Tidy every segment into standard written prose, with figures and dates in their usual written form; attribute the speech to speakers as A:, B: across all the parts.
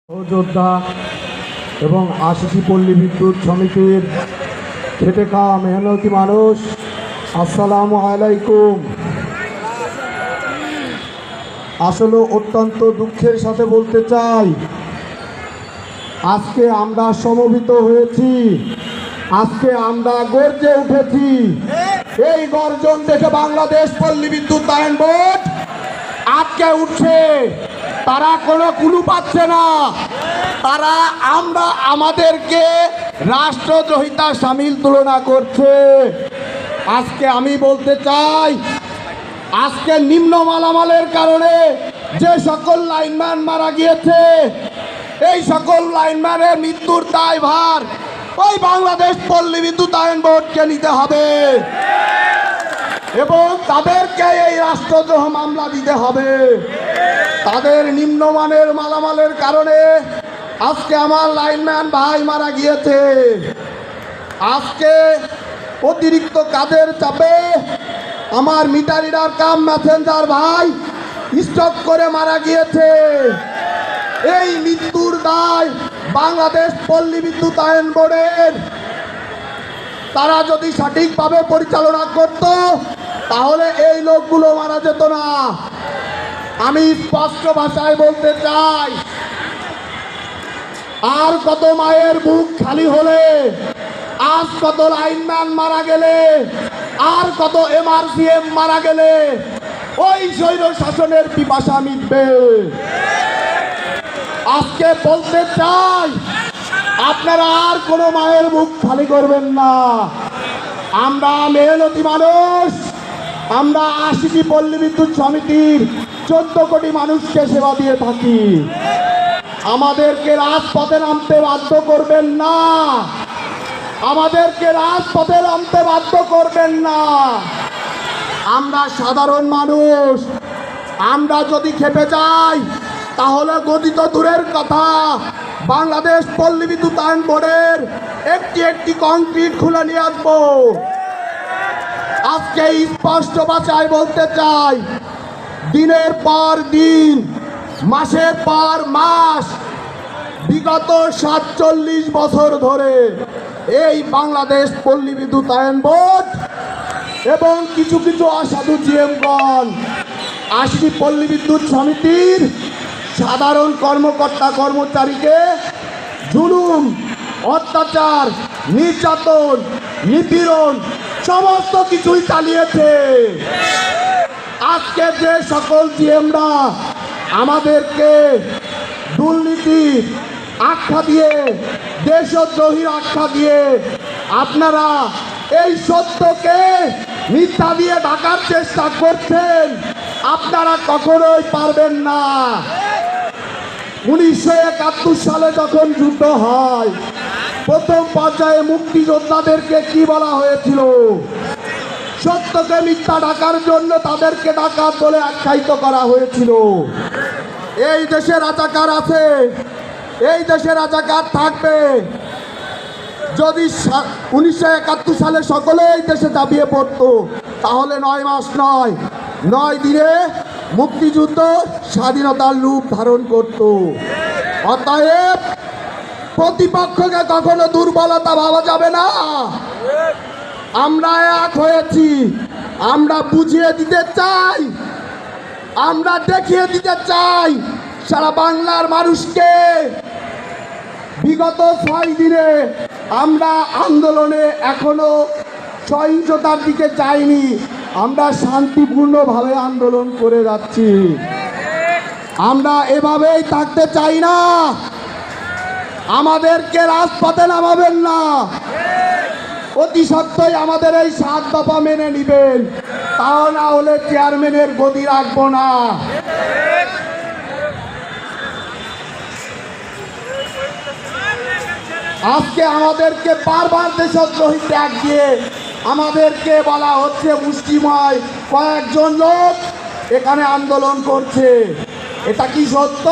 A: সহযোদ্ধা এবং আশিসি পল্লী বিদ্যুৎ সমিতির খেটে খাওয়া মেহনতি মানুষ, আসসালামু আলাইকুম। আসলে অত্যন্ত দুঃখের সাথে বলতে চাই, আজকে আমরা সমবেত হয়েছি, আজকে আমরা গর্জে উঠেছি। এই গর্জন দেখে বাংলাদেশ পল্লী বিদ্যুতায়ন বোর্ড আটকে উঠছে। তারা কোনো কুলু পাচ্ছে না। তারা আমাদেরকে রাষ্ট্রদ্রোহিতার সামিল তুলনা করছে। আজকে আমি বলতে চাই, আজকে নিম্ন মালামালের কারণে যে সকল লাইনম্যান মারা গিয়েছে, এই সকল লাইনম্যানের মৃত্যুর দায়ভার ওই বাংলাদেশ পল্লী বিদ্যুতায়ন বোর্ডকে নিতে হবে এবং তাদেরকে এই রাষ্ট্রদ্রোহ মামলা দিতে হবে। তাদের নিম্নমানের মালামালের কারণে আজকে আমার লাইনম্যান ভাই মারা গিয়েছে। আজকে অতিরিক্ত কাজের চাপে আমার মিটার রিডার কাম মেসেঞ্জার ভাই স্ট্রোক করে মারা গিয়েছে। এই মৃত্যুর দায় বাংলাদেশ পল্লী বিদ্যুতায়ন বোর্ডের। তারা যদি সঠিকভাবে পরিচালনা করত তাহলে এই লোকগুলো মারা যেত না। আমি স্পষ্ট ভাষায় বলতে চাই, আর কত মায়ের বুক খালি হলে, আজ কত লাইনম্যান মারা গেলে, আর কত এমআরসিএম মারা গেলে ওই স্বৈর শাসনের পিপাসা মিটবে। আজকে বলতে চাই, আপনারা আর কোনো মায়ের মুখ খালি করবেন না। আমরা মেহনতি মানুষ, আমরা আশিসি পল্লী বিদ্যুৎ সমিতির 14 কোটি মানুষকে সেবা দিয়ে থাকি। আমাদেরকে রাজপথে নামতে বাধ্য করবেন না, আমাদেরকে রাজপথে নামতে বাধ্য করবেন না। আমরা সাধারণ মানুষ, আমরা যদি খেপে যাই তাহলে গতি তো দূরের কথা, বাংলাদেশ পল্লী বিদ্যুতায়ন বোর্ডের একটি কংক্রিট খুলে নিয়ে আসবো। আজকে স্পষ্ট ভাষায় বলতে চাই, দিনের পর দিন, মাসের পর মাস, বিগত 47 বছর ধরে এই বাংলাদেশ পল্লী বিদ্যুতায়ন বোর্ড এবং কিছু কিছু অসাধু জিএমগণ আশিসি পল্লী বিদ্যুৎ সমিতির সাধারণ কর্মকর্তা কর্মচারীকে জুলুম, অত্যাচার, নির্যাতন, নিপীড়ন সমস্ত কিছুই চালিয়েছে। আজকে যে সকল জিএমরা আমাদেরকে দুর্নীতি আখ্যা দিয়ে, দেশদ্রোহীর আখ্যা দিয়ে আপনারা এই সত্যকে মিথ্যা দিয়ে ঢাকার চেষ্টা করছেন, আপনারা কখনোই পারবেন না। 1971 সালে যখন যুদ্ধ হয়, প্রথম পর্যায়ে মুক্তিযোদ্ধাদেরকে কি বলা হয়েছিল? সত্যকে মিথ্যা ঢাকার জন্য তাদেরকে ডাকাত বলে আখ্যায়িত করা হয়েছিল। এই দেশে রাজাকার আছে, এই দেশে রাজাকার থাকবে। যদি 1971 সালে সকলে এই দেশে দাবিয়ে পড়তো তাহলে 9 মাস নয়, 9 দিনে মুক্তিযুদ্ধ স্বাধীনতার রূপ ধারণ করত। অতএব প্রতিপক্ষকে কখনো দুর্বলতা ভাবা যাবে না। আমরা এক হয়েছি, আমরা বুঝিয়ে দিতে চাই, আমরা দেখিয়ে দিতে চাই সারা বাংলার মানুষকে, বিগত 6 দিনে আমরা আন্দোলনে এখনো সহিংসতার দিকে যাইনি, আমরা শান্তিপূর্ণভাবে আন্দোলন করে যাচ্ছি। আমরা এভাবেই থাকতে চাই না। আমাদেরকে রাজপথে নামাবেন না। অতি সত্ত্বই আমাদের এই 7 দফা মেনে নিবেন, তাও না হলে চেয়ারম্যানের গদি রাখবো না। আজকে আমাদেরকে বারবার দেশদ্রোহী ট্যাগ দিয়ে আমাদেরকে বলা হচ্ছে মুষ্টিময় কয়েকজন লোক এখানে আন্দোলন করছে। এটা কি সত্য?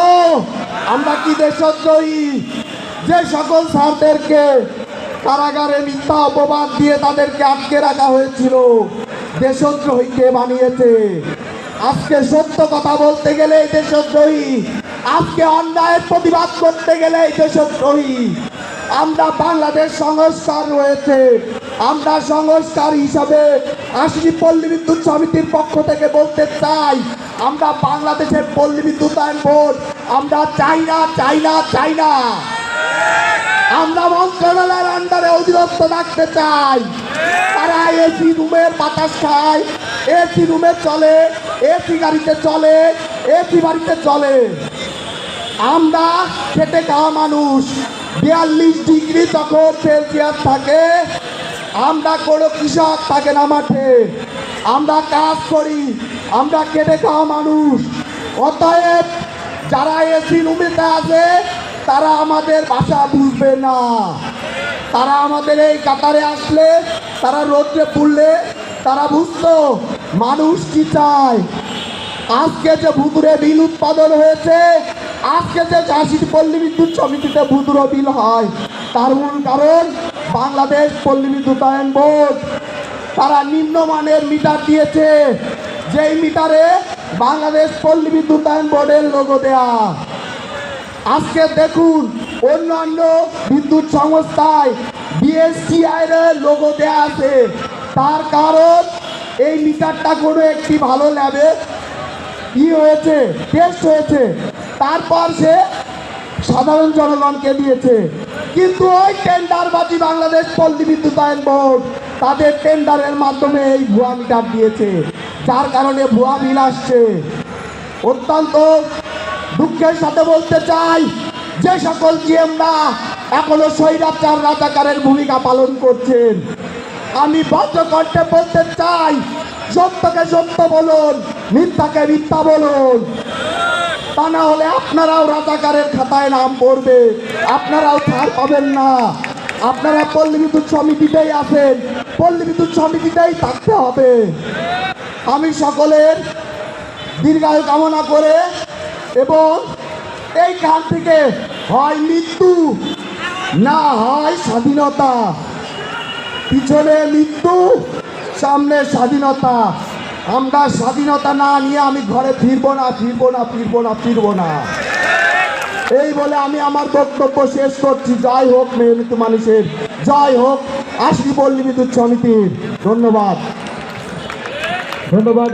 A: আমরা কি দেশদ্রোহী? যে সকল স্যারদেরকে কারাগারে মিথ্যা অপবাদ দিয়ে তাদেরকে আটকে রাখা হয়েছিল, দেশদ্রোহীকে বানিয়েছে। আজকে সত্য কথা বলতে গেলে দেশদ্রোহী, আজকে অন্যায়ের প্রতিবাদ করতে গেলে এই দেশদ্রোহী। আমরা বাংলাদেশ সংস্কার রয়েছে, আমরা সংস্কার হিসাবে আশিটি পল্লী বিদ্যুৎ সমিতির পক্ষ থেকে বলতে চাই, আমরা বাংলাদেশের পল্লী বিদ্যুতায়ন বোর্ড আমরা চাই না, চাই না, চাই না। আমরা মন্ত্রণালয়ের আন্ডারে অধীনস্থ রাখতে চাই। তারা এসি রুমের বাতাস খায়, এসি রুমে চলে, এসি গাড়িতে চলে, এসি বাড়িতে চলে। আমরা খেটে খাওয়া মানুষ, 42 ডিগ্রি যখন সেলসিয়াস থাকে, আমরা কোনো কৃষক থাকে না মাঠে, আমরা কাজ করি, আমরা খেটে খাওয়া মানুষ। অতএব যারা এসি রুমেতে আছে তারা আমাদের ভাষা বুঝবে না। তারা আমাদের এই কাতারে আসলে, তারা রোদ্রে পুড়লে তারা বুঝতো মানুষ কি চায়। আজকে যে ভুতুরে বিল উৎপাদন হয়েছে, আজকে যে ৮০ পল্লী বিদ্যুৎ সমিতিতে ভুতুরে বিল হয়, তার মূল কারণ বাংলাদেশ পল্লী বিদ্যুতায়ন বোর্ড। তারা নিম্নমানের মিটার দিয়েছে, যেই মিটারে বাংলাদেশ পল্লী বিদ্যুতায়ন বোর্ডের লোগো দেয়া। আজকে দেখুন অন্যান্য বিদ্যুৎ সংস্থায় বিএসটিআই এর লোগো দেয়া আছে। তার কারণ এই মিটারটা কোনো একটি ভালো ল্যাবে হয়েছে, টেস্ট হয়েছে, তারপর সে সাধারণ জনগণকে দিয়েছে। কিন্তু ওই টেন্ডারবাজি বাংলাদেশ পল্লী বিদ্যুতায়ন বোর্ড তাদের টেন্ডারের মাধ্যমে এই ভুয়া মিটার দিয়েছে, যার কারণে ভুয়া বিল আসছে। অত্যন্ত দুঃখের সাথে বলতে চাই, যে সকল জিএমরা এখনো স্বৈরাচার রাজাকারের ভূমিকা পালন করছেন, আমি বজ্রকণ্ঠে বলতে চাই, সত্যকে সত্য বলুন, মিথ্যাকে মিথ্যা বলুন। তা না হলে আপনারাও রাজাকারের খাতায় নাম পড়বে, আপনারাও ছাড় পাবেন না। আপনারা পল্লী বিদ্যুৎ সমিতিতেই আছেন, পল্লী বিদ্যুৎ সমিতিতেই থাকতে হবে। আমি সকলের দীর্ঘায়ু কামনা করে এবং এইখান থেকে হয় মৃত্যু, না হয় স্বাধীনতা। পিছনে মৃত্যু, সামনে স্বাধীনতা। আমরা স্বাধীনতা না নিয়ে আমি ঘরে ফিরবো না, ফিরবো না, ফিরবো না, ফিরবো না। এই বলে আমি আমার বক্তব্য শেষ করছি। জয় হোক মেহনত মানুষের, জয় হোক ৮০ পল্লী বিদ্যুৎ সমিতির। ধন্যবাদ, ধন্যবাদ।